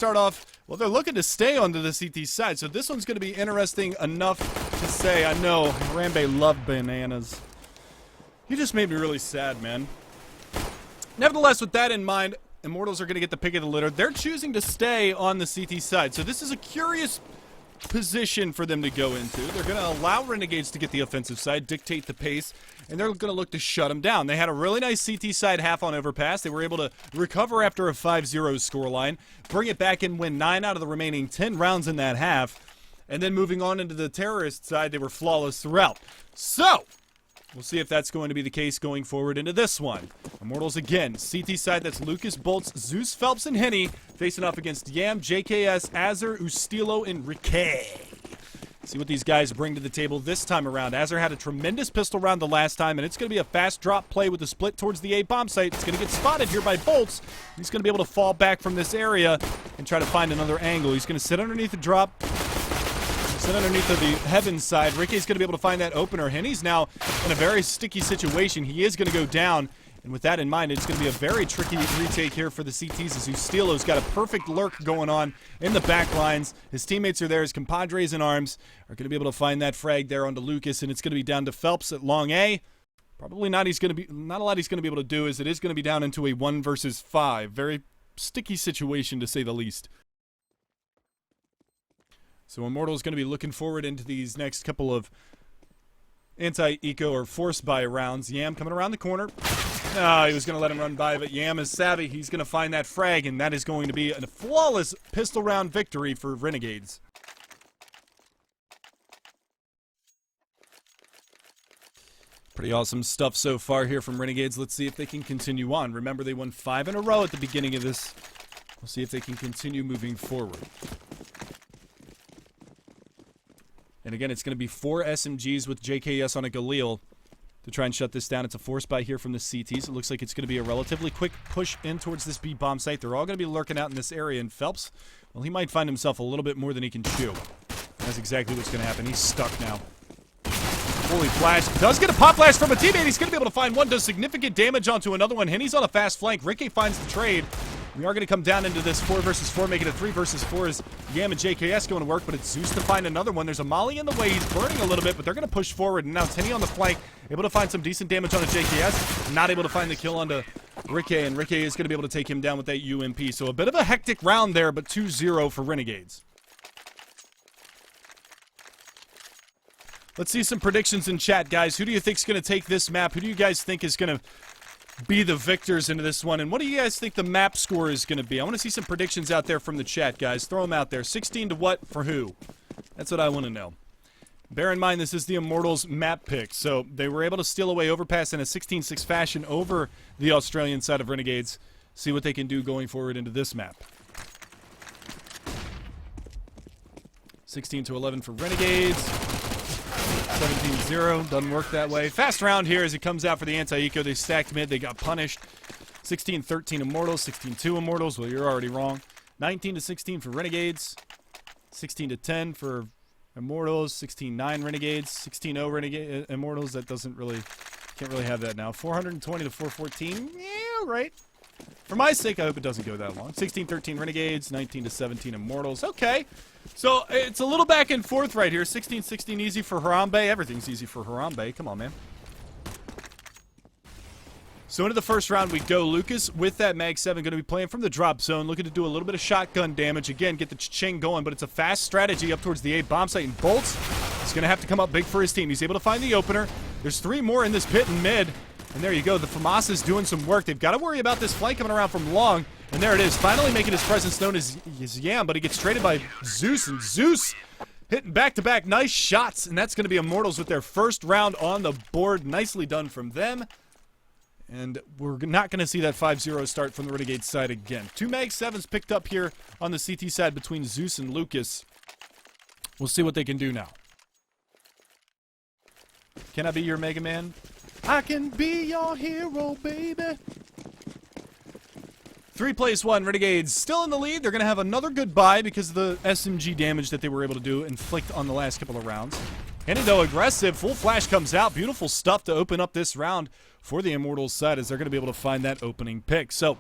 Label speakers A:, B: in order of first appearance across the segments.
A: start off, well, they're looking to stay onto the CT side, so this one's going to be interesting enough to say. I know Harambe loved bananas. He just made me really sad, man. Nevertheless, with that in mind, Immortals are going to get the pick of the litter. They're choosing to stay on the CT side, so this is a curious position for them to go into. They're going to allow Renegades to get the offensive side, dictate the pace, and they're going to look to shut them down. They had a really nice CT side half on overpass. They were able to recover after a 5-0 scoreline, bring it back and win 9 out of the remaining 10 rounds in that half, and then moving on into the terrorist side, they were flawless throughout. So, we'll see if that's going to be the case going forward into this one. Immortals again. CT side, that's Lucas, Bolts, Zeus, Phelps, and Henny facing off against Yam, JKS, Azur, Ustilo, and Riquet. See what these guys bring to the table this time around. Azur had a tremendous pistol round the last time, and it's going to be a fast drop play with a split towards the A bomb site. It's going to get spotted here by Bolts. He's going to be able to fall back from this area and try to find another angle. He's going to sit underneath the drop. Sit underneath of the heavens side. Ricky's going to be able to find that opener. Henny's now in a very sticky situation. He is going to go down. And with that in mind, it's going to be a very tricky retake here for the CTs as Ustilo's got a perfect lurk going on in the back lines. His teammates are there. His compadres in arms are going to be able to find that frag there onto Lucas. And it's going to be down to Phelps at long A. Probably not a lot he's going to be able to do, as it is going to be down into a 1 versus 5. Very sticky situation, to say the least. So Immortal's going to be looking forward into these next couple of anti-eco or force buy rounds. Yam coming around the corner. No, he was going to let him run by, but Yam is savvy. He's going to find that frag, and that is going to be a flawless pistol round victory for Renegades. Pretty awesome stuff so far here from Renegades. Let's see if they can continue on. Remember, they won 5 in a row at the beginning of this. We'll see if they can continue moving forward. And again, it's going to be 4 SMGs with JKS on a Galil to try and shut this down. It's a force buy here from the CTs. It looks like it's going to be a relatively quick push in towards this B bomb site. They're all going to be lurking out in this area. And Phelps, well, he might find himself a little bit more than he can chew. That's exactly what's going to happen. He's stuck now. Holy flash. Does get a pop flash from a teammate. He's going to be able to find one. Does significant damage onto another one. Henny's on a fast flank. Ricky finds the trade. We are going to come down into this 4 versus 4, make it a 3 versus 4 as Yam and JKS going to work, but it's Zeus to find another one. There's a Molly in the way. He's burning a little bit, but they're going to push forward, and now Tenny on the flank, able to find some decent damage on a JKS, not able to find the kill onto Ricky, and Ricky is going to be able to take him down with that UMP. So a bit of a hectic round there, but 2-0 for Renegades. Let's see some predictions in chat, guys. Who do you think is going to take this map? Who do you guys think is going to be the victors into this one? And what do you guys think the map score is going to be? I want to see some predictions out there from the chat, guys. Throw them out there. 16 to what for who? That's what I want to know. Bear in mind, this is the Immortals map pick. So they were able to steal away overpass in a 16-6 fashion over the Australian side of Renegades. See what they can do going forward into this map. 16 to 11 for Renegades. 17-0, doesn't work that way. Fast round here as it comes out for the anti-eco. They stacked mid, they got punished. 16-13 Immortals, 16-2 Immortals. Well, you're already wrong. 19-16 for Renegades. 16-10 for Immortals. 16-9 Renegades. 16-0 Renegade Immortals. That doesn't really, can't really have that now. 420 to 414. Yeah, right. For my sake, I hope it doesn't go that long. 16-13 Renegades, 19-17 Immortals. Okay. So it's a little back and forth right here. 16-16 easy for Harambe. Everything's easy for Harambe. Come on, man. So into the first round we go. Lucas with that Mag 7 going to be playing from the drop zone, looking to do a little bit of shotgun damage. Again, get the ching going, but it's a fast strategy up towards the A bomb site. And Bolts is going to have to come up big for his team. He's able to find the opener. There's 3 more in this pit and mid. And there you go. The FAMAS is doing some work. They've got to worry about this flank coming around from long. And there it is. Finally making his presence known as Yam, but he gets traded by Zeus. And Zeus hitting back-to-back nice shots. And that's going to be Immortals with their first round on the board. Nicely done from them. And we're not going to see that 5-0 start from the Renegade side again. 2 Mag 7s picked up here on the CT side between Zeus and Lucas. We'll see what they can do now. Can I be your Mega Man? I can be your hero, baby. 3 plays 1. Renegades still in the lead. They're going to have another good buy because of the SMG damage that they were able to do inflict on the last couple of rounds. Henny, though, aggressive. Full flash comes out. Beautiful stuff to open up this round for the Immortals side as they're going to be able to find that opening pick. So,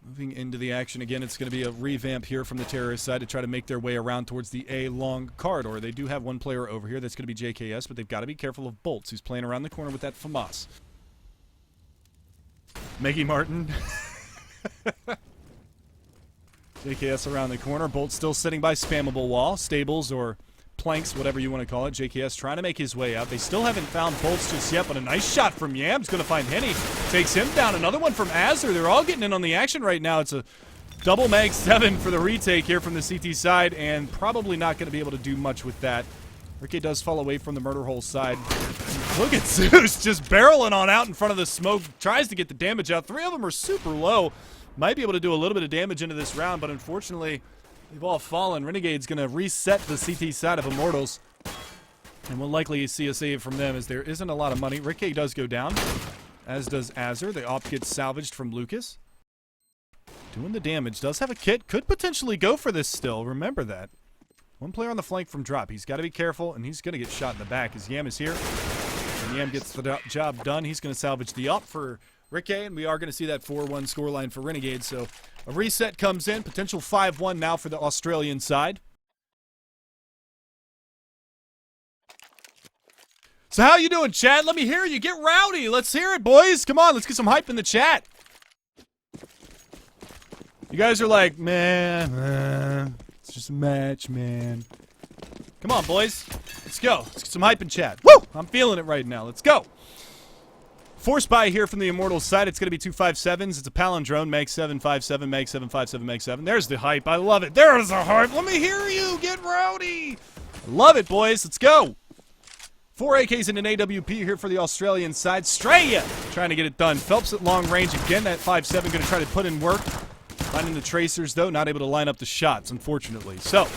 A: Moving into the action again, it's going to be a revamp here from the terrorist side to try to make their way around towards the A long corridor. They do have one player over here. That's going to be JKS, but they've got to be careful of Bolts, who's playing around the corner with that FAMAS. Meggie Martin. JKS around the corner. Bolts still sitting by spammable wall. Stables or planks, whatever you want to call it. JKS trying to make his way out. They still haven't found Bolts just yet, but a nice shot from Yam's going to find Henny. Takes him down. Another one from Azur. They're all getting in on the action right now. It's a double mag 7 for the retake here from the CT side, and probably not going to be able to do much with that. Ricky does fall away from the murder hole side. Look at Zeus just barreling on out in front of the smoke. Tries to get the damage out. 3 of them are super low. Might be able to do a little bit of damage into this round, but unfortunately, they've all fallen. Renegade's going to reset the CT side of Immortals. And we'll likely see a save from them as there isn't a lot of money. Ricky does go down, as does Azur. The op gets salvaged from Lucas. Doing the damage. Does have a kit. Could potentially go for this still. Remember that. One player on the flank from drop. He's got to be careful, and he's going to get shot in the back as Yam is here. And Yam gets the job done. He's going to salvage the op for Ricky, and we are going to see that 4-1 scoreline for Renegade. So a reset comes in. Potential 5-1 now for the Australian side. So how you doing, chat? Let me hear you. Get rowdy. Let's hear it, boys. Come on, let's get some hype in the chat. You guys are like, man, it's just a match, man. Come on, boys. Let's go. Let's get some hype in chat. Woo! I'm feeling it right now. Let's go. Force buy here from the Immortals side. It's going to be 2 5.7s. It's a palindrome. Mag 7, 5.7, Mag 7, 5.7, Mag 7. There's the hype. I love it. There's the hype. Let me hear you. Get rowdy. Love it, boys. Let's go. 4 AKs and an AWP here for the Australian side. Straya trying to get it done. Phelps at long range. Again, that 5.7 going to try to put in work. Finding the tracers, though. Not able to line up the shots, unfortunately. So, a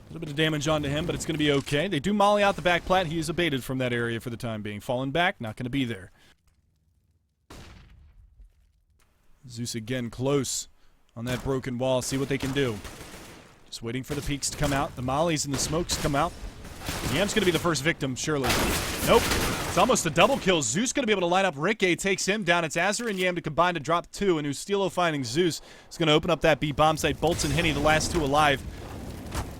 A: little bit of damage onto him, but it's going to be okay. They do molly out the back plat. He is abated from that area for the time being. Fallen back, not going to be there. Zeus again close on that broken wall. See what they can do. Just waiting for the peaks to come out. The mollies and the smokes come out. Yam's going to be the first victim, surely. Nope. It's almost a double kill. Zeus going to be able to line up Ricky, takes him down. It's Azur and Yam to combine to drop 2, and Ustilo finding Zeus is going to open up that B bomb site. Bolts and Henny, the last 2 alive.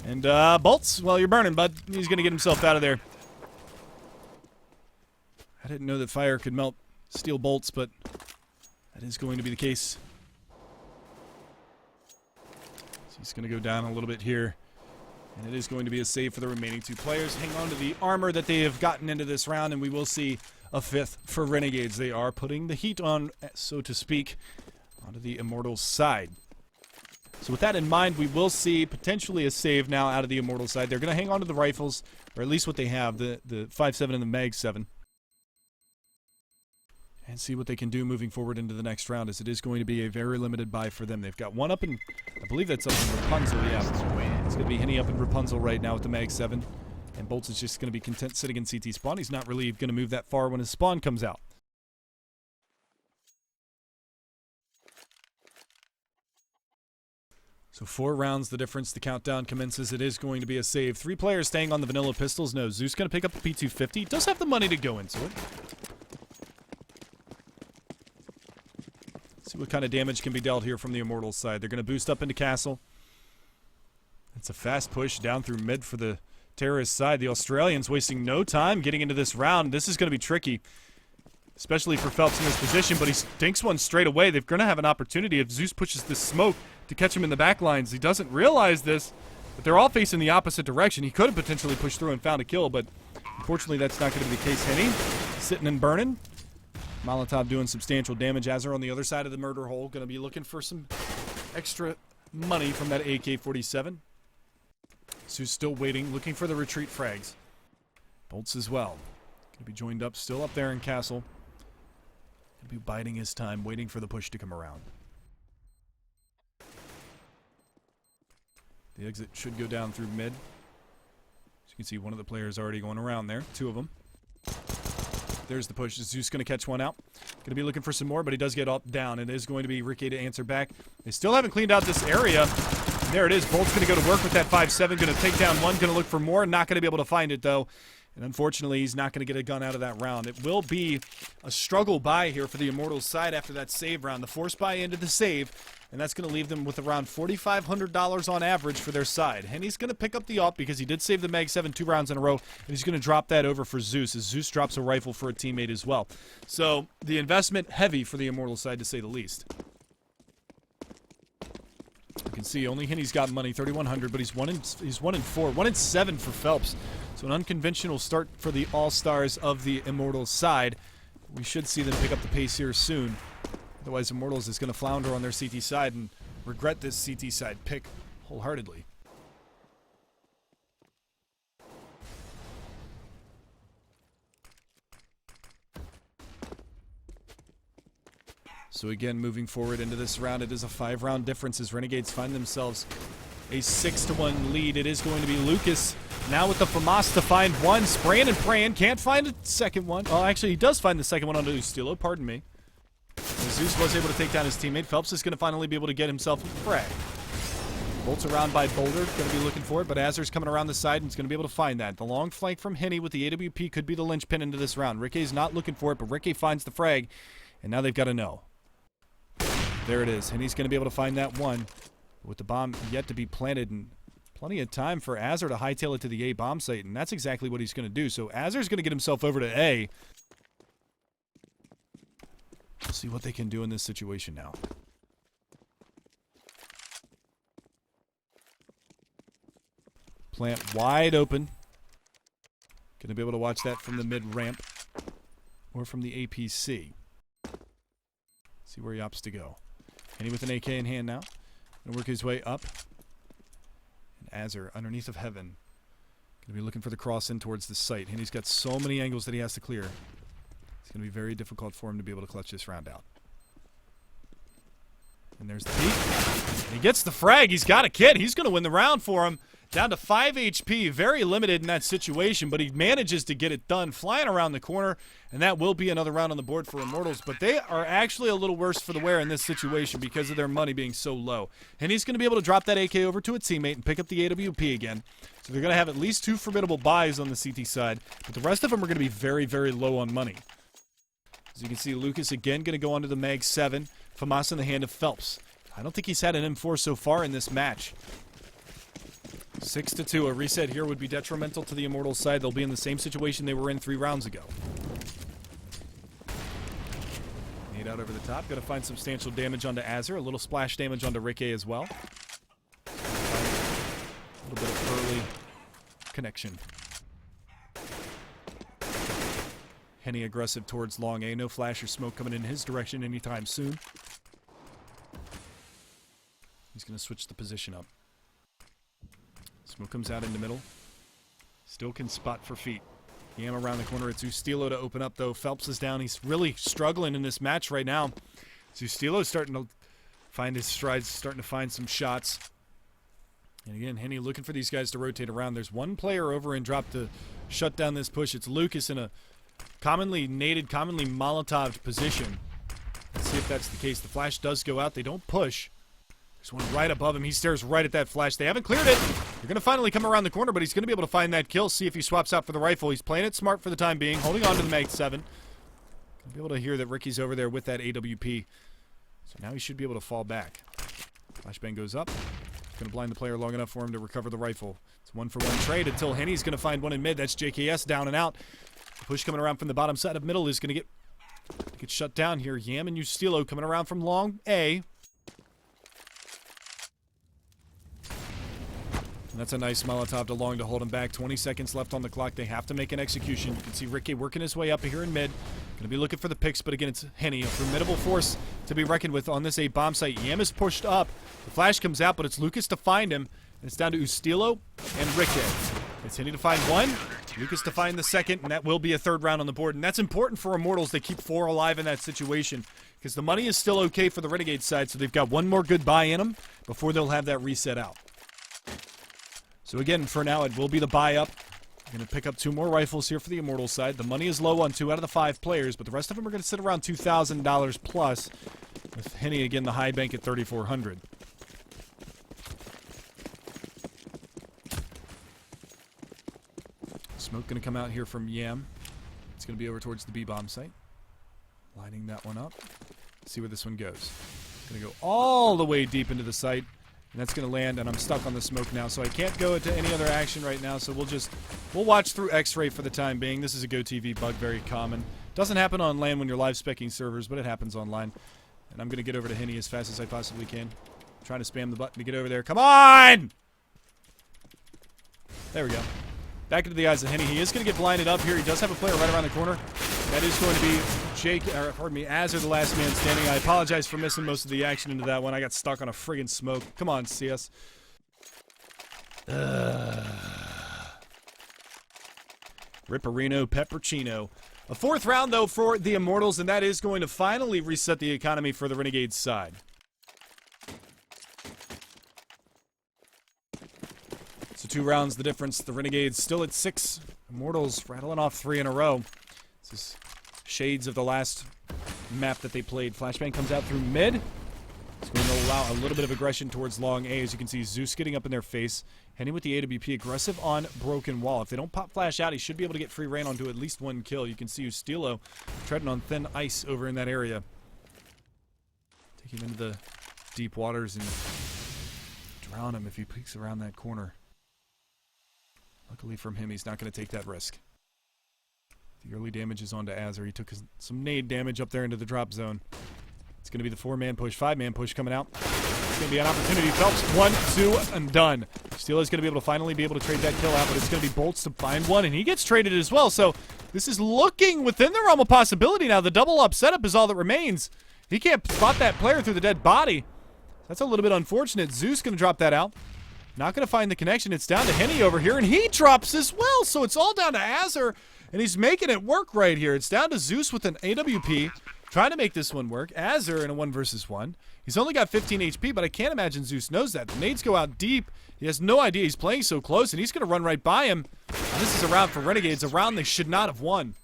A: And Bolts, well, you're burning, bud. He's going to get himself out of there. I didn't know that fire could melt steel bolts, but that is going to be the case. So he's going to go down a little bit here. And it is going to be a save for the remaining 2 players. Hang on to the armor that they have gotten into this round, and we will see a 5th for Renegades. They are putting the heat on, so to speak, onto the Immortals side. So with that in mind, we will see potentially a save now out of the Immortals side. They're going to hang on to the rifles, or at least what they have, the 5.7 and the Mag 7. And see what they can do moving forward into the next round, as it is going to be a very limited buy for them. They've got one up in, I believe that's up in Rapunzel, yeah. It's going to be Henny up in Rapunzel right now with the Mag 7. And Bolts is just going to be content sitting in CT spawn. He's not really going to move that far when his spawn comes out. So 4 rounds the difference. The countdown commences. It is going to be a save. 3 players staying on the vanilla pistols. No, Zeus going to pick up the P250. Does have the money to go into it. See what kind of damage can be dealt here from the Immortals side. They're going to boost up into Castle. It's a fast push down through mid for the terrorist side. The Australians wasting no time getting into this round. This is going to be tricky, especially for Phelps in this position, but he stinks one straight away. They're going to have an opportunity if Zeus pushes this smoke to catch him in the back lines. He doesn't realize this, but they're all facing the opposite direction. He could have potentially pushed through and found a kill, but unfortunately that's not going to be the case. Henny sitting and burning. Molotov doing substantial damage. Azur on the other side of the murder hole, going to be looking for some extra money from that AK-47. Zeus still waiting, looking for the retreat frags. Bolts as well. Going to be joined up, still up there in Castle. Going to be biding his time, waiting for the push to come around. The exit should go down through mid. As you can see, one of the players already going around there. 2 of them. There's the push. Zeus going to catch one out. Going to be looking for some more, but he does get up down. It is going to be Ricky to answer back. They still haven't cleaned out this area. And there it is. Bolt's going to go to work with that 5.7. Going to take down one. Going to look for more. Not going to be able to find it, though. And unfortunately, he's not going to get a gun out of that round. It will be a struggle buy here for the Immortals side after that save round. The force buy into the save, and that's going to leave them with around $4,500 on average for their side. Henny's going to pick up the AWP because he did save the Mag 7 2 rounds in a row, and he's going to drop that over for Zeus, as Zeus drops a rifle for a teammate as well. So the investment heavy for the Immortals side, to say the least. You can see only Henny's got money, 3,100, but he's 1-4, 1-7 for Phelps. So an unconventional start for the All-Stars of the Immortals side. We should see them pick up the pace here soon. Otherwise, Immortals is going to flounder on their CT side and regret this CT side pick wholeheartedly. So again, moving forward into this round, it is a 5-round difference as Renegades find themselves a 6-1 lead. It is going to be Lucas now with the FAMAS to find one. Spraying and praying. Can't find a second one. Oh, actually, he does find the second one onto Ustilo. Pardon me. Zeus was able to take down his teammate. Phelps is going to finally be able to get himself a frag. Bolts around by Boulder. Going to be looking for it, but Azur's coming around the side and he's going to be able to find that. The long flank from Henny with the AWP could be the linchpin into this round. Rickey's not looking for it, but Rickey finds the frag, and now they've got to know. There it is. Henny's going to be able to find that one with the bomb yet to be planted, and plenty of time for Azur to hightail it to the A bomb site, and that's exactly what he's going to do. So Azur's going to get himself over to A. Let's see what they can do in this situation now. Plant wide open. Going to be able to watch that from the mid-ramp or from the APC. See where he opts to go. Henny with an AK in hand now. Gonna work his way up. And Azur, underneath of heaven. Gonna be looking for the cross in towards the site. Henny's got so many angles that he has to clear. It's gonna be very difficult for him to be able to clutch this round out. And there's the peek. And he gets the frag. He's got a kit. He's gonna win the round for him. Down to 5 HP, very limited in that situation, but he manages to get it done, flying around the corner, and that will be another round on the board for Immortals, but they are actually a little worse for the wear in this situation because of their money being so low. And he's going to be able to drop that AK over to a teammate and pick up the AWP again. So they're going to have at least 2 formidable buys on the CT side, but the rest of them are going to be very, very low on money. As you can see, Lucas again going to go onto the Mag 7, FAMAS in the hand of Phelps. I don't think he's had an M4 so far in this match. 6-2. A reset here would be detrimental to the Immortals side. They'll be in the same situation they were in 3 rounds ago. Nade out over the top. Got to find substantial damage onto Azur. A little splash damage onto Ricky as well. A little bit of early connection. Henny aggressive towards long A. No flash or smoke coming in his direction anytime soon. He's going to switch the position up. Smoke comes out in the middle. Still can spot for feet. Yam around the corner. It's Ustilo to open up, though. Phelps is down. He's really struggling in this match right now. Ustilo's starting to find his strides, starting to find some shots. And again, Henny looking for these guys to rotate around. There's one player over and drop to shut down this push. It's Lucas in a commonly naded, commonly Molotoved position. Let's see if that's the case. The flash does go out. They don't push. There's one right above him. He stares right at that flash. They haven't cleared it. They're going to finally come around the corner, but he's going to be able to find that kill. See if he swaps out for the rifle. He's playing it smart for the time being. Holding on to the Mag 7. Gonna be able to hear that Ricky's over there with that AWP. So now he should be able to fall back. Flashbang goes up. Going to blind the player long enough for him to recover the rifle. It's 1-for-1 trade until Henny's going to find one in mid. That's JKS down and out. The push coming around from the bottom side of middle is going to get shut down here. Yam and Ustilo coming around from long A. And that's a nice Molotov to long to hold him back. 20 seconds left on the clock. They have to make an execution. You can see Ricky working his way up here in mid. Going to be looking for the picks, but again, it's Henny. A formidable force to be reckoned with on this A bomb site. Yam is pushed up. The flash comes out, but it's Lucas to find him. And it's down to Ustilo and Ricky. It's Henny to find one. Lucas to find the second, and that will be a 3rd round on the board. And that's important for Immortals. They keep 4 alive in that situation because the money is still okay for the Renegade side, so they've got one more good buy in them before they'll have that reset out. So again, for now, it will be the buy up. Going to pick up 2 more rifles here for the Immortals side. The money is low on 2 out of the 5 players, but the rest of them are going to sit around $2,000 plus, with Henny again the high bank at $3,400. Smoke going to come out here from Yam. It's going to be over towards the B-bomb site. Lining that one up. See where this one goes. Going to go all the way deep into the site. And that's going to land, and I'm stuck on the smoke now, so I can't go into any other action right now, so we'll watch through X-Ray for the time being. This is a GoTV bug, very common. Doesn't happen on LAN when you're live speccing servers, but it happens online. And I'm going to get over to Henny as fast as I possibly can. Trying to spam the button to get over there. Come on! There we go. Back into the eyes of Henny. He is going to get blinded up here. He does have a player right around the corner. That is going to be Azure, the last man standing. I apologize for missing most of the action into that one. I got stuck on a friggin' smoke. Come on, CS. Ripperino, Peppercino. A fourth round, though, for the Immortals, and that is going to finally reset the economy for the Renegades side. So 2 rounds the difference. The Renegades still at 6. Immortals rattling off 3 in a row. This is shades of the last map that they played. Flashbang comes out through mid. It's going to allow a little bit of aggression towards long A. As you can see, Zeus getting up in their face. Henny with the AWP, aggressive on broken wall. If they don't pop flash out, he should be able to get free reign onto at least 1 kill. You can see Ustilo treading on thin ice over in that area. Take him into the deep waters and drown him if he peeks around that corner. Luckily from him, he's not going to take that risk. The early damage is onto Azure. He took some nade damage up there into the drop zone. It's going to be the 4-man push, 5-man push coming out. It's going to be an opportunity. Phelps, 1, 2, and done. Steele is going to be able to finally be able to trade that kill out, but it's going to be Bolts to find one, and he gets traded as well. So this is looking within the realm of possibility now. The double up setup is all that remains. He can't spot that player through the dead body. That's a little bit unfortunate. Zeus going to drop that out. Not going to find the connection. It's down to Henny over here, and he drops as well. So it's all down to Azure, and he's making it work right here. It's down to Zeus with an AWP, trying to make this one work. Azure in a 1 versus 1. He's only got 15 HP, but I can't imagine Zeus knows that. The nades go out deep. He has no idea he's playing so close, and he's going to run right by him. And this is a round for Renegades, a round they should not have won.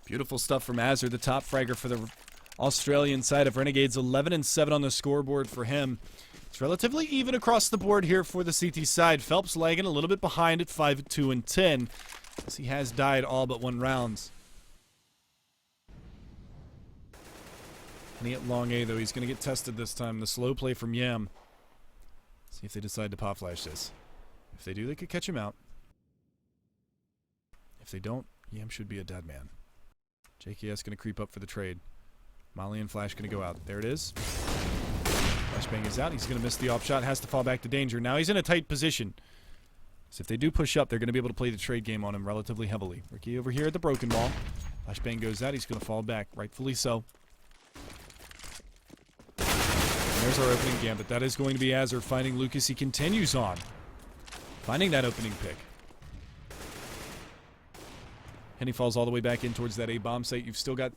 A: Beautiful stuff from Azure, the top fragger for the Australian side of Renegades. 11-7 on the scoreboard for him. It's relatively even across the board here for the CT side. Phelps lagging a little bit behind at 5-2 and 10, as he has died all but 1 rounds. And he at long A, though. He's going to get tested this time. The slow play from Yam. See if they decide to pop flash this. If they do, they could catch him out. If they don't, Yam should be a dead man. JKS going to creep up for the trade. Molly and Flash going to go out. There it is. Flashbang is out. He's going to miss the off shot. Has to fall back to danger. Now he's in a tight position. So if they do push up, they're going to be able to play the trade game on him relatively heavily. Ricky over here at the broken wall. Flashbang goes out. He's going to fall back. Rightfully so. And there's our opening gambit. That is going to be Azure finding Lucas. He continues on. Finding that opening pick. Henny falls all the way back in towards that A-bomb site. You've still got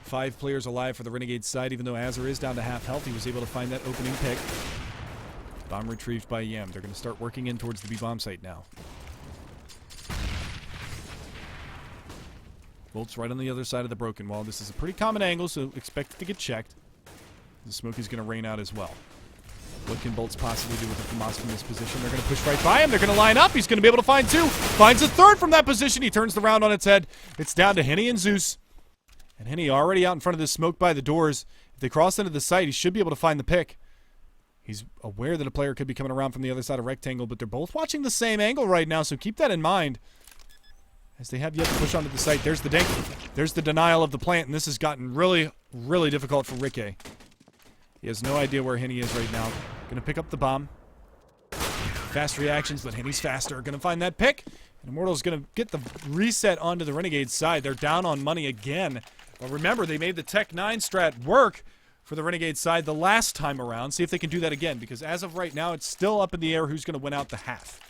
A: 5 players alive for the Renegade side. Even though Azure is down to half health, he was able to find that opening pick. Bomb retrieved by Yam. They're going to start working in towards the B-bomb site now. Bolt's right on the other side of the broken wall. This is a pretty common angle, so expect it to get checked. The smoke is going to rain out as well. What can Bolts possibly do with the FAMAS from this position? They're going to push right by him. They're going to line up. He's going to be able to find 2. Finds a 3rd from that position. He turns the round on its head. It's down to Henny and Zeus. And Henny already out in front of this smoke by the doors. If they cross into the site, he should be able to find the pick. He's aware that a player could be coming around from the other side of rectangle, but they're both watching the same angle right now, so keep that in mind. As they have yet to push onto the site. There's the dink. There's the denial of the plant, and this has gotten really, really difficult for Ricky. He has no idea where Henny is right now. Gonna pick up the bomb. Fast reactions, but Henny's faster. Gonna find that pick. And Immortal's gonna get the reset onto the Renegade side. They're down on money again. But remember, they made the Tech 9 strat work for the Renegade side the last time around. See if they can do that again, because as of right now, it's still up in the air who's gonna win out the half.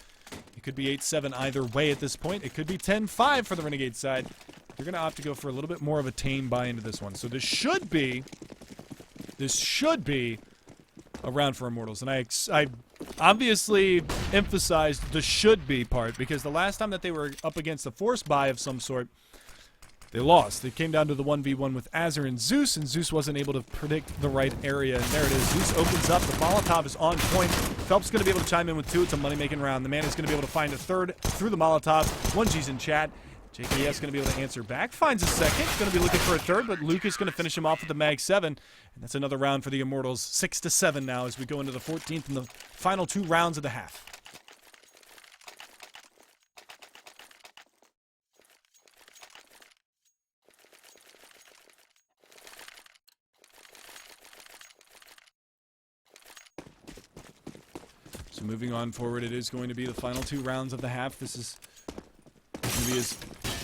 A: It could be 8-7 either way at this point. It could be 10-5 for the Renegade side. They're gonna opt to go for a little bit more of a tame buy into this one. So this should be a round for Immortals. And I obviously emphasized the should be part, because the last time that they were up against a force buy of some sort, They lost. It came down to the 1v1 with Azur and Zeus wasn't able to predict the right area. And there it is. Zeus opens up. The Molotov is on point. Phelps going to be able to chime in with 2. It's a money-making round. The man is going to be able to find a third through the Molotov. 1G's in chat. JKS going to be able to answer back. Finds a second. Going to be looking for a third, but Luke is going to finish him off with the Mag 7. And that's another round for the Immortals. 6-7 now as we go into the 14th and the final 2 rounds of the half. So moving on forward, it is going to be the final 2 rounds of the half. This is going to be as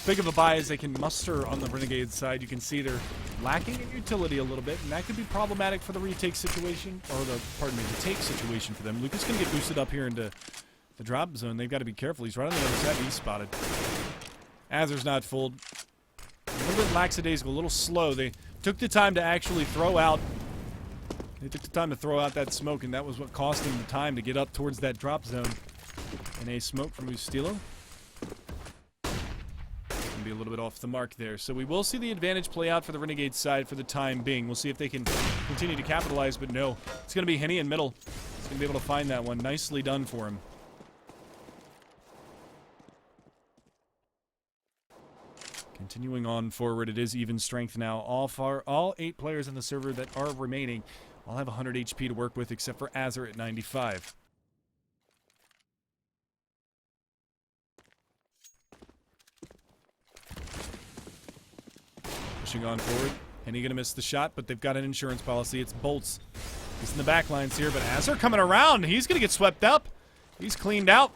A: big of a buy as they can muster on the Renegade side. You can see they're lacking in utility a little bit, and that could be problematic for the retake situation, or the take situation for them. Lucas going to get boosted up here into the drop zone. They've got to be careful. He's right on the other side. He's spotted. Azur's not fooled. A little bit lackadaisical, a little slow. They took the time to actually throw out. They took the time to throw out that smoke, and that was what cost him the time to get up towards that drop zone. And a smoke from Ustilo. Going to be a little bit off the mark there. So we will see the advantage play out for the Renegade side for the time being. We'll see if they can continue to capitalize, but no. It's going to be Henny in middle. He's going to be able to find that one. Nicely done for him. Continuing on forward, it is even strength now. All 8 players in the server that are remaining all have 100 HP to work with, except for Azur at 95. Pushing on forward. Henny gonna miss the shot, but they've got an insurance policy. It's Bolts. He's in the back lines here, but Azur coming around. He's gonna get swept up. He's cleaned out.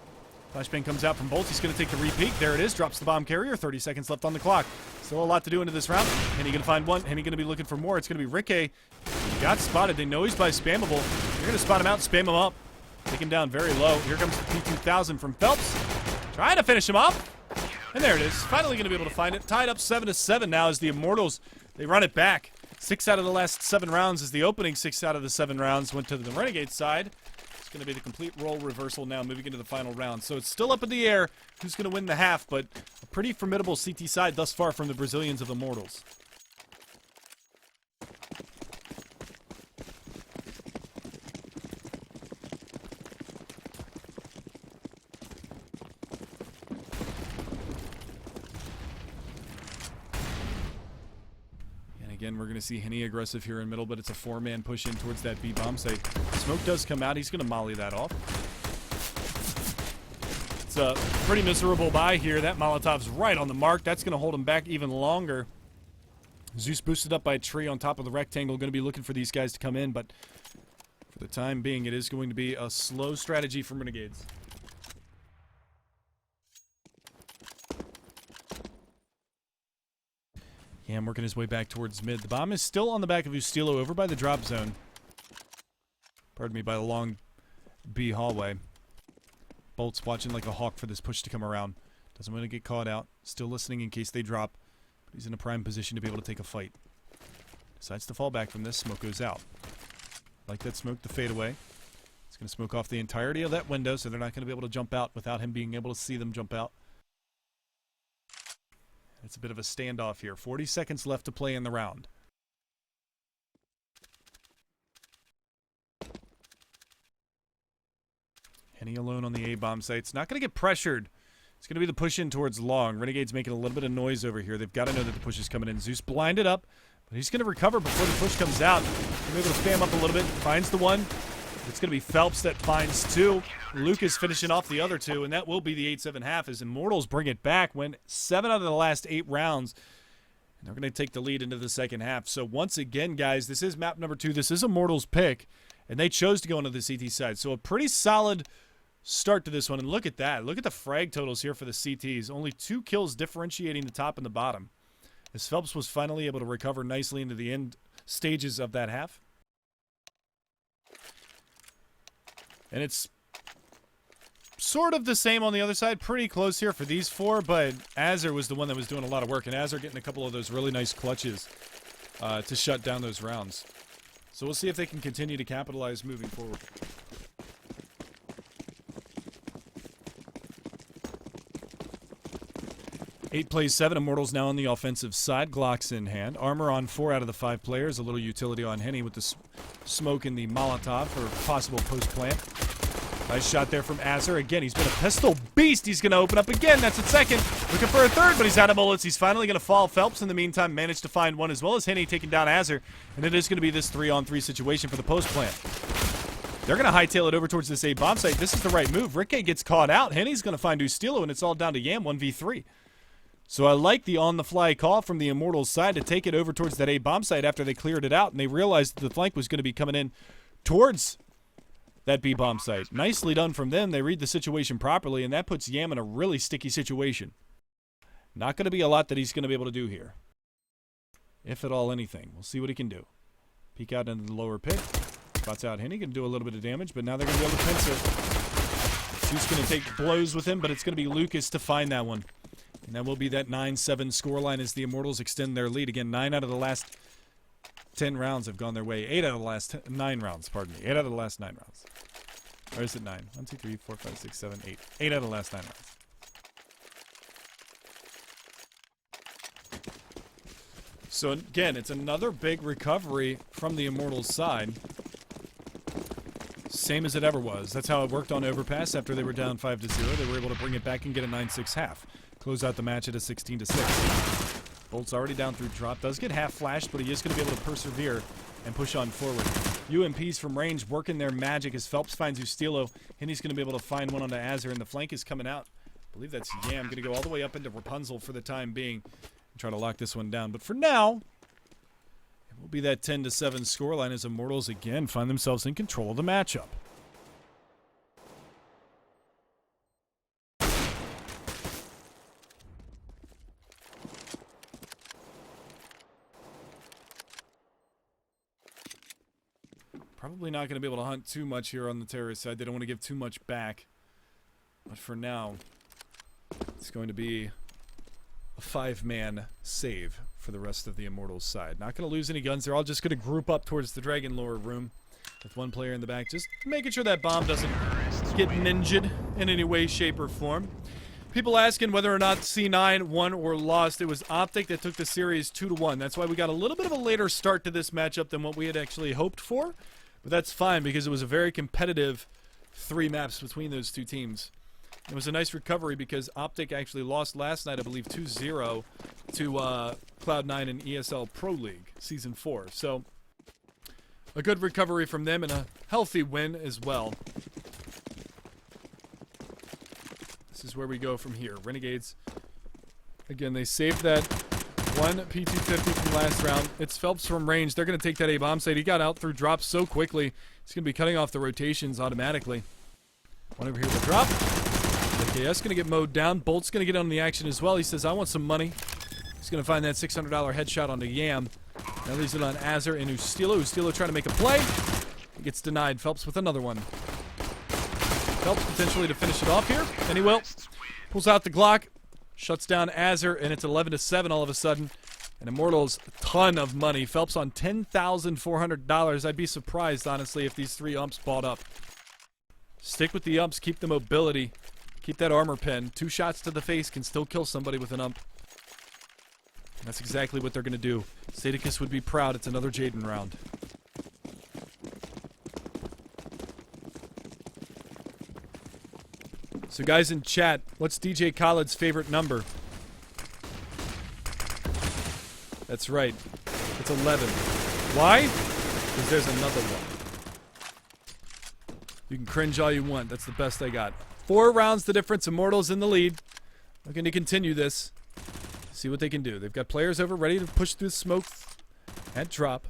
A: Flashbang comes out from Bolts. He's going to take the repeat. There it is. Drops the bomb carrier. 30 seconds left on the clock. Still a lot to do into this round. Henny going to find one. Henny going to be looking for more. It's going to be Ricky. He got spotted. They know he's by spammable. You're going to spot him out, spam him up. Take him down very low. Here comes the P2000 from Phelps. Trying to finish him off. And there it is. Finally going to be able to find it. Tied up 7-7 now as the Immortals, they run it back. 6 out of the last 7 rounds as the opening 6 out of the 7 rounds went to the Renegade side. Going to be the complete role reversal now moving into the final round. So it's still up in the air who's going to win the half, but a pretty formidable CT side thus far from the Brazilians of Immortals. Again, we're going to see Henny aggressive here in middle, but it's a 4-man push in towards that B bomb site. Smoke does come out. He's going to molly that off. It's a pretty miserable buy here. That Molotov's right on the mark. That's going to hold him back even longer. Zeus boosted up by a tree on top of the rectangle. Going to be looking for these guys to come in, but for the time being, it is going to be a slow strategy from Renegades. Yam working his way back towards mid. The bomb is still on the back of Ustilo over by the drop zone. Pardon me, by the long B hallway. Bolt's watching like a hawk for this push to come around. Doesn't want to get caught out. Still listening in case they drop. But he's in a prime position to be able to take a fight. Decides to fall back from this. Smoke goes out. Like that smoke, the fadeaway. It's going to smoke off the entirety of that window, so they're not going to be able to jump out without him being able to see them jump out. It's a bit of a standoff here. 40 seconds left to play in the round. Henny alone on the A-bomb site. It's not going to get pressured. It's going to be the push in towards long. Renegade's making a little bit of noise over here. They've got to know that the push is coming in. Zeus blinded up, but he's going to recover before the push comes out. He's able to spam up a little bit. Finds the one. It's going to be Phelps that finds 2. Lucas finishing off the other 2, and that will be the 8-7 half as Immortals bring it back. Win 7 out of the last 8 rounds, and they're going to take the lead into the second half. So once again, guys, this is map number 2. This is Immortals' pick, and they chose to go into the CT side. So a pretty solid start to this one, and look at that. Look at the frag totals here for the CTs. Only 2 kills differentiating the top and the bottom, as Phelps was finally able to recover nicely into the end stages of that half. And it's sort of the same on the other side. Pretty close here for these 4, but Azur was the one that was doing a lot of work, and Azur getting a couple of those really nice clutches to shut down those rounds. So we'll see if they can continue to capitalize moving forward. 8 plays 7. Immortals now on the offensive side. Glocks in hand. Armor on 4 out of the 5 players. A little utility on Henny with the smoke in the Molotov for possible post-plant. Nice shot there from Azure. Again, he's been a pistol beast. He's going to open up again. That's a second. Looking for a third, but he's out of bullets. He's finally going to fall. Phelps, in the meantime, managed to find one, as well as Henny taking down Azure. And it is going to be this 3-on-3 situation for the post-plant. They're going to hightail it over towards this A bomb site. This is the right move. Rikke gets caught out. Henny's going to find Ustilo, and it's all down to Yam 1v3. So I like the on-the-fly call from the Immortals side to take it over towards that A bomb site after they cleared it out, and they realized that the flank was going to be coming in towards that B bomb site. Nicely done from them. They read the situation properly, and that puts Yam in a really sticky situation. Not going to be a lot that he's going to be able to do here. If at all anything. We'll see what he can do. Peek out into the lower pit. Spots out Henny. Can do a little bit of damage, but now they're going to be able to pincer. He's going to take blows with him, but it's going to be Lucas to find that one. And that will be that 9-7 scoreline as the Immortals extend their lead. Again, 9 out of the last 10 rounds have gone their way. 8 out of the last 9 rounds, pardon me. 8 out of the last 9 rounds. Or is it 9? 1, 2, 3, 4, 5, 6, 7, 8. 8 out of the last 9 rounds. So again, it's another big recovery from the Immortals side. Same as it ever was. That's how it worked on Overpass after they were down 5-0. They were able to bring it back and get a 9-6 half. Close out the match at a 16-6. Bolt's already down through drop. Does get half flashed, but he is going to be able to persevere and push on forward. UMPs from range working their magic as Phelps finds Ustilo. Henny's going to be able to find one onto Azure, and the flank is coming out. I believe that's Yam. Going to go all the way up into Rapunzel for the time being and try to lock this one down. But for now, it will be that 10-7 scoreline as Immortals again find themselves in control of the matchup. Probably not going to be able to hunt too much here on the terrorist side. They don't want to give too much back. But for now, it's going to be a 5-man save for the rest of the Immortals side. Not going to lose any guns. They're all just going to group up towards the Dragon Lore room with one player in the back. Just making sure that bomb doesn't get ninja'd in any way, shape, or form. People asking whether or not C9 won or lost. It was Optic that took the series 2-1. That's why we got a little bit of a later start to this matchup than what we had actually hoped for. But that's fine because it was a very competitive 3 maps between those two teams. It was a nice recovery because Optic actually lost last night, I believe, 2-0 to Cloud9 in ESL Pro League Season 4. So, a good recovery from them and a healthy win as well. This is where we go from here. Renegades, again, they saved that one P250 from last round. It's Phelps from range. They're going to take that A bomb site. He got out through drop so quickly. He's going to be cutting off the rotations automatically. One over here to drop. KS going to get mowed down. Bolt's going to get on the action as well. He says, I want some money. He's going to find that $600 headshot onto Yam. Now leaves it on Azure and Ustilo. Ustilo trying to make a play. He gets denied. Phelps with another one. Phelps potentially to finish it off here. And he will. Pulls out the Glock. Shuts down Azure, and it's 11-7 all of a sudden. And Immortals, a ton of money. Phelps on $10,400. I'd be surprised, honestly, if these 3 umps bought up. Stick with the umps. Keep the mobility. Keep that armor pen. 2 shots to the face can still kill somebody with an ump. And that's exactly what they're going to do. Sadicus would be proud. It's another Jaden round. So guys in chat, what's DJ Khaled's favorite number? That's right. It's 11. Why? Because there's another one. You can cringe all you want. That's the best I got. 4 rounds the difference. Immortals in the lead. Looking to continue this. See what they can do. They've got players over ready to push through the smoke at drop.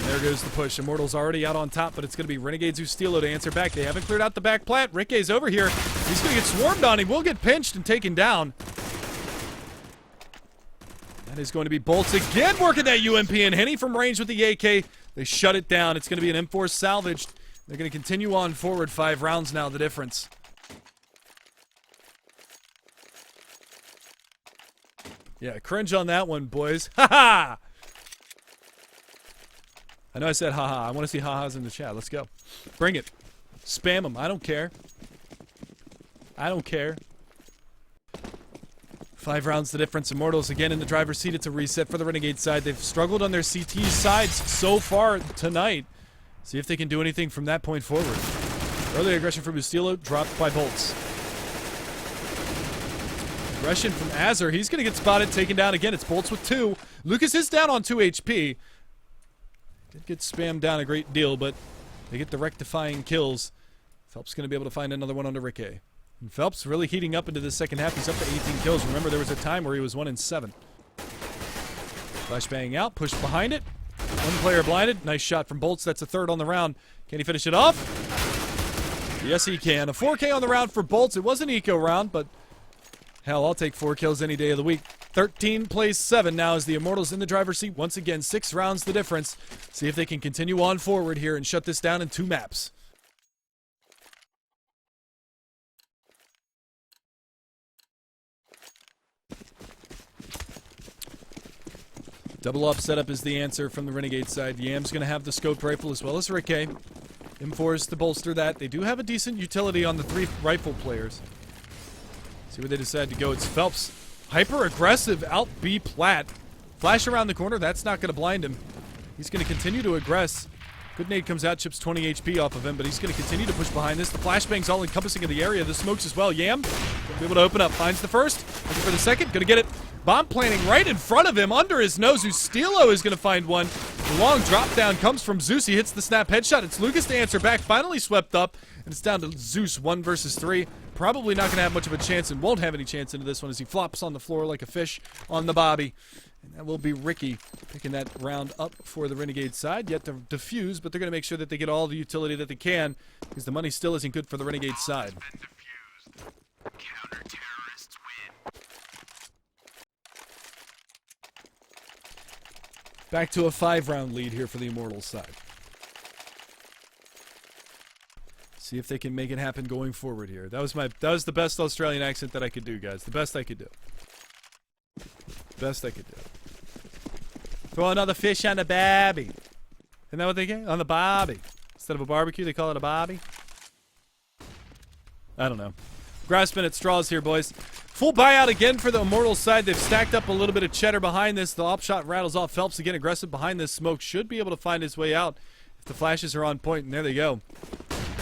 A: There goes the push. Immortals already out on top, but it's going to be Renegades Ustilo to answer back. They haven't cleared out the back plant. Ricke's over here. He's going to get swarmed on. He will get pinched and taken down. That is going to be Bolts again working that UMP, and Henny from range with the AK. They shut it down. It's going to be an M4 salvaged. They're going to continue on forward. 5 rounds now, the difference. Yeah, cringe on that one, boys. Ha ha! I know I said haha. I want to see ha-has in the chat. Let's go. Bring it. Spam them. I don't care. I don't care. 5 rounds the difference. Immortals again in the driver's seat. It's a reset for the Renegade side. They've struggled on their CT sides so far tonight. See if they can do anything from that point forward. Early aggression from Bustillo, dropped by Bolts. Aggression from Azur. He's going to get spotted, taken down again. It's Bolts with 2. Lucas is down on 2 HP. Did get spammed down a great deal, but they get the rectifying kills. Phelps going to be able to find another one onto Ricky. And Phelps really heating up into the second half. He's up to 18 kills. Remember, there was a time where he was 1-7. Flashbang out, pushed behind it. One player blinded. Nice shot from Bolts. That's a third on the round. Can he finish it off? Yes, he can. A 4K on the round for Bolts. It was an eco round, but hell, I'll take 4 kills any day of the week. 13 plays 7 now as the Immortals in the driver's seat. Once again, 6 rounds the difference. See if they can continue on forward here and shut this down in 2 maps. Double up setup is the answer from the Renegade side. Yam's going to have the scoped rifle as well as Ricky. M4 is to bolster that. They do have a decent utility on the 3 rifle players. See where they decide to go. It's Phelps. Hyper-aggressive out B plat. Flash around the corner. That's not going to blind him. He's going to continue to aggress. Good nade comes out, chips 20 HP off of him, but he's going to continue to push behind this. The flashbang's all encompassing of the area. The smokes as well. Yam going to be able to open up. Finds the first. Looking for the second. Going to get it. Bomb planting right in front of him, under his nose. Ustilo is going to find one. The long drop down comes from Zeus. He hits the snap headshot. It's Lucas to answer back. Finally swept up, and it's down to Zeus 1 versus 3. Probably not going to have much of a chance and won't have any chance into this one as he flops on the floor like a fish on the Bobby. And that will be Ricky picking that round up for the Renegade side. Yet to defuse, but they're going to make sure that they get all the utility that they can because the money still isn't good for the Renegade side. Back to a 5-round lead here for the Immortals side. See if they can make it happen going forward here. That was the best Australian accent that I could do, guys. The best I could do. Best I could do. Throw another fish on the babby. Isn't that what they get? On the bobby. Instead of a barbecue, they call it a bobby. I don't know. Grasping at straws here, boys. Full buyout again for the Immortals side. They've stacked up a little bit of cheddar behind this. The op shot rattles off. Phelps again aggressive behind this smoke. Should be able to find his way out if the flashes are on point. And there they go.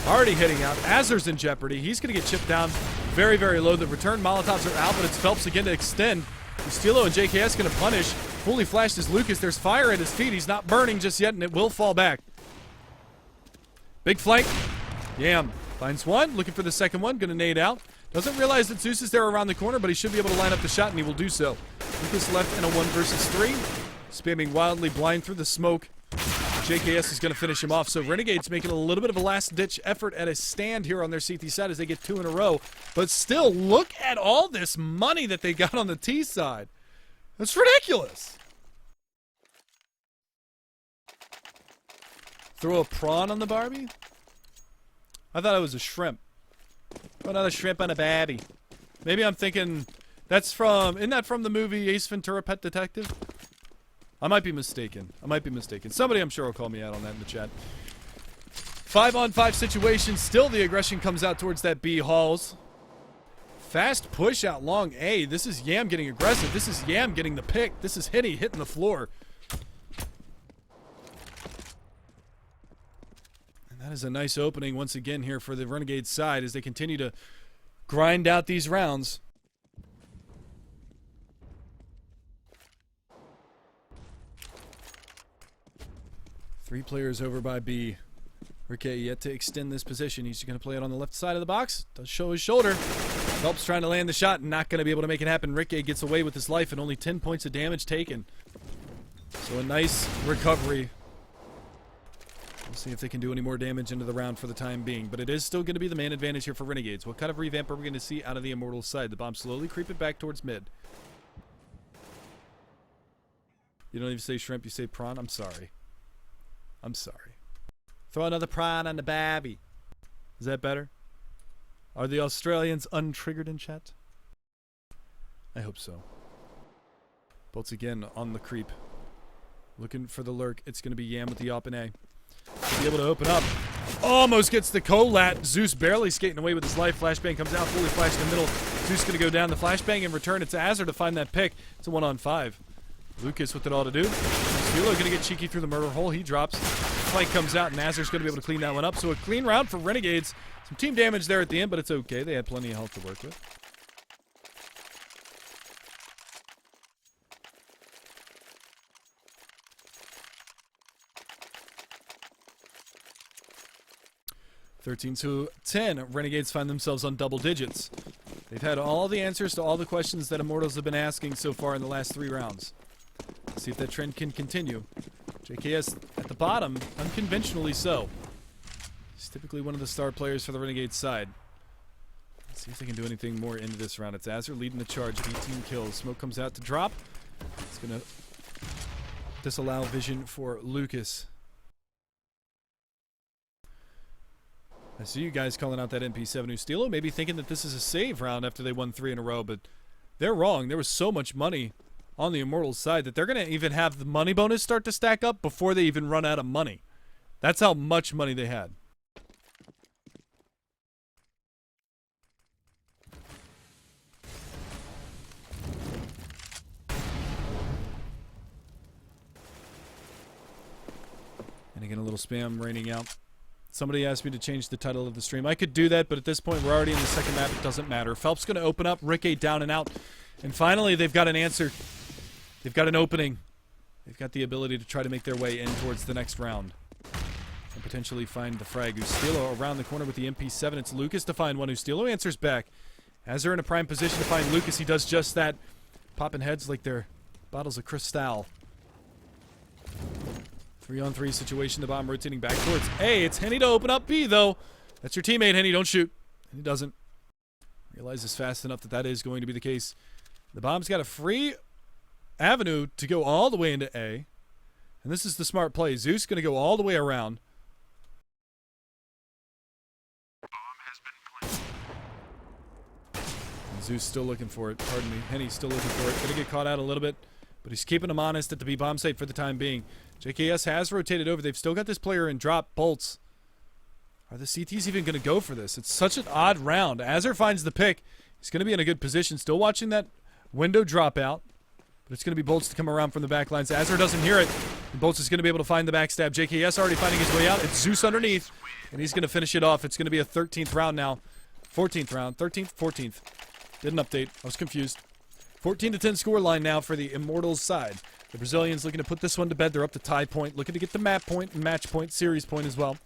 A: Already hitting out. Azur's in jeopardy. He's going to get chipped down very, very low. The return Molotovs are out, but it's Phelps again to extend. Stilo and JKS going to punish. Fully flashed is Lucas. There's fire at his feet. He's not burning just yet, and it will fall back. Big flank. Yam finds one. Looking for the second one. Going to nade out. Doesn't realize that Zeus is there around the corner, but he should be able to line up the shot, and he will do so. Lucas left in a 1 versus 3. Spamming wildly blind through the smoke. JKS is going to finish him off. So Renegade's making a little bit of a last-ditch effort at a stand here on their CT side as they get 2 in a row. But still, look at all this money that they got on the T side. That's ridiculous. Throw a prawn on the Barbie? I thought it was a shrimp. Throw another shrimp on a babby. Maybe I'm thinking that's from, isn't that from the movie Ace Ventura Pet Detective? I might be mistaken. Somebody I'm sure will call me out on that in the chat. 5-on-5 situation. Still the aggression comes out towards that B Halls. Fast push out long A. This is Yam getting aggressive. This is Yam getting the pick. This is Hitty hitting the floor. And that is a nice opening once again here for the Renegade side as they continue to grind out these rounds. Three players over by B. Ricky yet to extend this position. He's going to play it on the left side of the box. Does show his shoulder. Phelps trying to land the shot. Not going to be able to make it happen. Ricky gets away with his life and only 10 points of damage taken. So a nice recovery. We'll see if they can do any more damage into the round for the time being. But it is still going to be the man advantage here for Renegades. What kind of revamp are we going to see out of the Immortals side? The bomb slowly creeping back towards mid. You don't even say shrimp, you say prawn? I'm sorry. I'm sorry. Throw another prawn on the babby. Is that better? Are the Australians untriggered in chat? I hope so. Bolts again on the creep. Looking for the lurk. It's going to be Yam with the op and A. Be able to open up. Almost gets the colat. Zeus barely skating away with his life. Flashbang comes out, fully flashed in the middle. Zeus going to go down the flashbang in return. It's Azur to find that pick. It's a 1-on-5. Lucas with it all to do. Stilo going to get cheeky through the murder hole. He drops. Flank comes out, and Azur's going to be able to clean that one up. So a clean round for Renegades. Some team damage there at the end, but it's okay. They had plenty of health to work with. (13-10). Renegades find themselves on double digits. They've had all the answers to all the questions that Immortals have been asking so far in the last 3 rounds. Let's see if that trend can continue. JKS at the bottom, unconventionally so. He's typically one of the star players for the Renegades side. Let's see if they can do anything more into this round. It's Azur leading the charge, 18 kills. Smoke comes out to drop. It's going to disallow vision for Lucas. I see you guys calling out that MP7 Ustilo, maybe thinking that this is a save round after they won 3 in a row, but they're wrong. There was so much money on the Immortals side that they're going to even have the money bonus start to stack up before they even run out of money. That's how much money they had. And again, a little spam raining out. Somebody asked me to change the title of the stream. I could do that, but at this point, we're already in the second map. It doesn't matter. Phelps going to open up. Ricky down and out. And finally, they've got an answer. They've got an opening. They've got the ability to try to make their way in towards the next round. And potentially find the frag. Ustilo around the corner with the MP7. It's Lucas to find one. Ustilo answers back. Azur in a prime position to find Lucas. He does just that. Popping heads like they're bottles of Cristal. 3-on-3 situation, the bomb rotating back towards A. It's Henny to open up B, though. That's your teammate, Henny. Don't shoot. And he doesn't. Realizes fast enough that that is going to be the case. The bomb's got a free avenue to go all the way into A. And this is the smart play. Zeus going to go all the way around. And Zeus still looking for it. Pardon me. Henny's still looking for it. Going to get caught out a little bit. But he's keeping him honest at the B bomb site for the time being. JKS has rotated over. They've still got this player in drop bolts. Are the CTs even going to go for this? It's such an odd round. Azur finds the pick. He's going to be in a good position. Still watching that window drop out. But it's going to be Bolts to come around from the back lines. Azur doesn't hear it. And Bolts is going to be able to find the backstab. JKS already finding his way out. It's Zeus underneath. And he's going to finish it off. It's going to be a 13th round now. 14th round. 13th? 14th. Didn't update. I was confused. 14-10 scoreline now for the Immortals side. The Brazilians looking to put this one to bed. They're up to tie point. Looking to get the map point and match point, series point as well.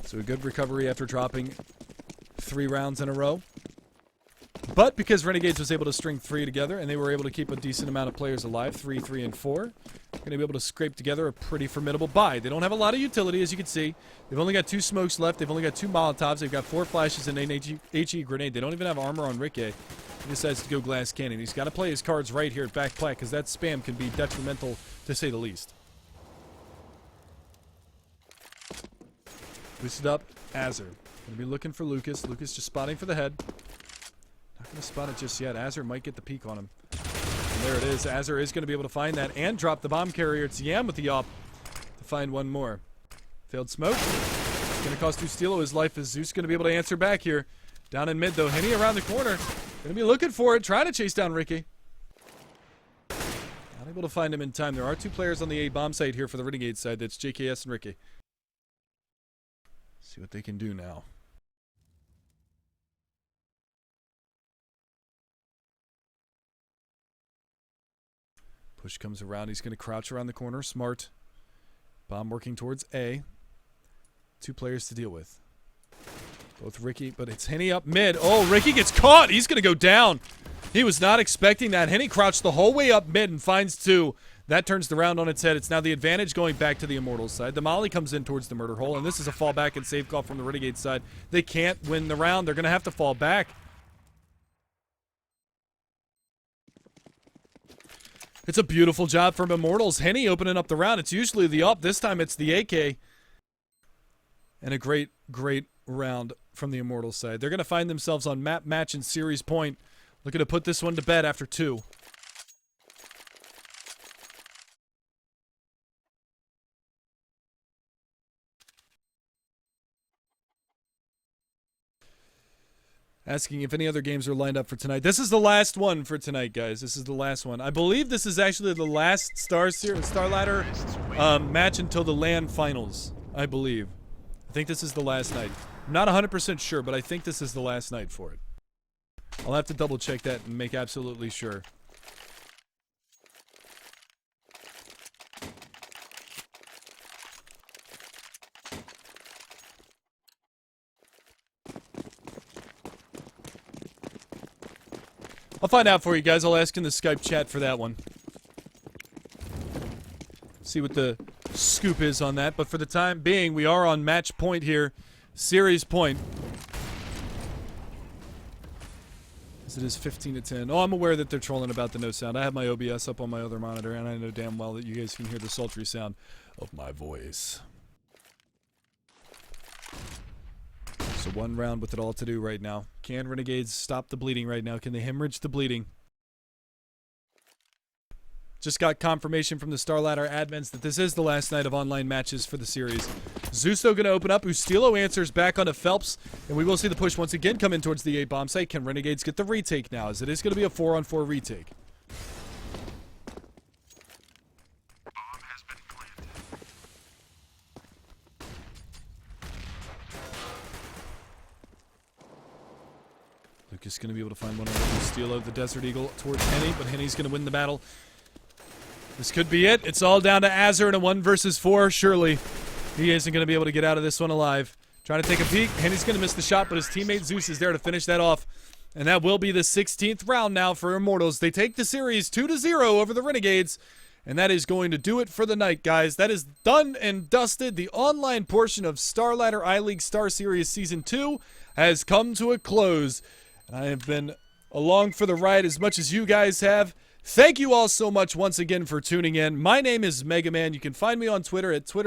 A: So a good recovery after dropping 3 rounds in a row. But because Renegades was able to string 3 together and they were able to keep a decent amount of players alive, 3, 3, and 4, they're going to be able to scrape together a pretty formidable buy. They don't have a lot of utility, as you can see. They've only got 2 smokes left. They've only got 2 Molotovs. They've got 4 flashes and an HE grenade. They don't even have armor on Ricky. He decides to go glass cannon. He's got to play his cards right here at back plat because that spam can be detrimental, to say the least. Boosted up, Azur. Going to be looking for Lucas. Lucas just spotting for the head. Not going to spot it just yet. Azur might get the peek on him. And there it is. Azur is going to be able to find that and drop the bomb carrier. It's Yam with the op to find one more. Failed smoke. It's going to cost Ustilo his life as Zeus going to be able to answer back here. Down in mid, though. Henny around the corner. Going to be looking for it. Trying to chase down Ricky. Not able to find him in time. There are 2 players on the A bomb site here for the Renegade side. That's JKS and Ricky. See what they can do now. Push comes around. He's going to crouch around the corner. Smart. Bomb working towards A. 2 players to deal with. Both Ricky, but it's Henny up mid. Oh, Ricky gets caught. He's going to go down. He was not expecting that. Henny crouched the whole way up mid and finds 2. That turns the round on its head. It's now the advantage going back to the Immortals side. The Molly comes in towards the murder hole, and this is a fallback and save call from the Renegade side. They can't win the round. They're going to have to fall back. It's a beautiful job from Immortals. Henny opening up the round. It's usually the up. This time it's the AK. And a great, great round from the Immortals side. They're going to find themselves on map, match, and series point. Looking to put this one to bed after 2. Asking if any other games are lined up for tonight. This is the last one for tonight, guys. This is the last one. I believe this is actually the last Star Ladder match until the LAN finals, I believe. I think this is the last night. I'm not 100% sure, but I think this is the last night for it. I'll have to double check that and make absolutely sure. I'll find out for you guys. I'll ask in the Skype chat for that one. See what the scoop is on that. But for the time being, we are on match point here. Series point. As it is 15-10. Oh, I'm aware that they're trolling about the no sound. I have my OBS up on my other monitor, and I know damn well that you guys can hear the sultry sound of my voice. So one round with it all to do right now. Can Renegades stop the bleeding right now? Can they hemorrhage the bleeding? Just got confirmation from the StarLadder admins that this is the last night of online matches for the series. Zusto going to open up. Ustilo answers back onto Phelps. And we will see the push once again come in towards the A-bomb site. Can Renegades get the retake now? As it is going to be a 4-on-4 retake. Lucas going to be able to find one on Ustilo, the Desert Eagle, towards Henny. But Henny's going to win the battle. This could be it. It's all down to Azure in a 1 versus 4. Surely he isn't going to be able to get out of this one alive. Trying to take a peek. Henny's going to miss the shot, but his teammate Zeus is there to finish that off. And that will be the 16th round now for Immortals. They take the series 2-0 over the Renegades. And that is going to do it for the night, guys. That is done and dusted. The online portion of StarLadder iLeague Star Series Season 2 has come to a close. And I have been along for the ride as much as you guys have. Thank you all so much once again for tuning in. My name is Mega Man. You can find me on Twitter at Twitter.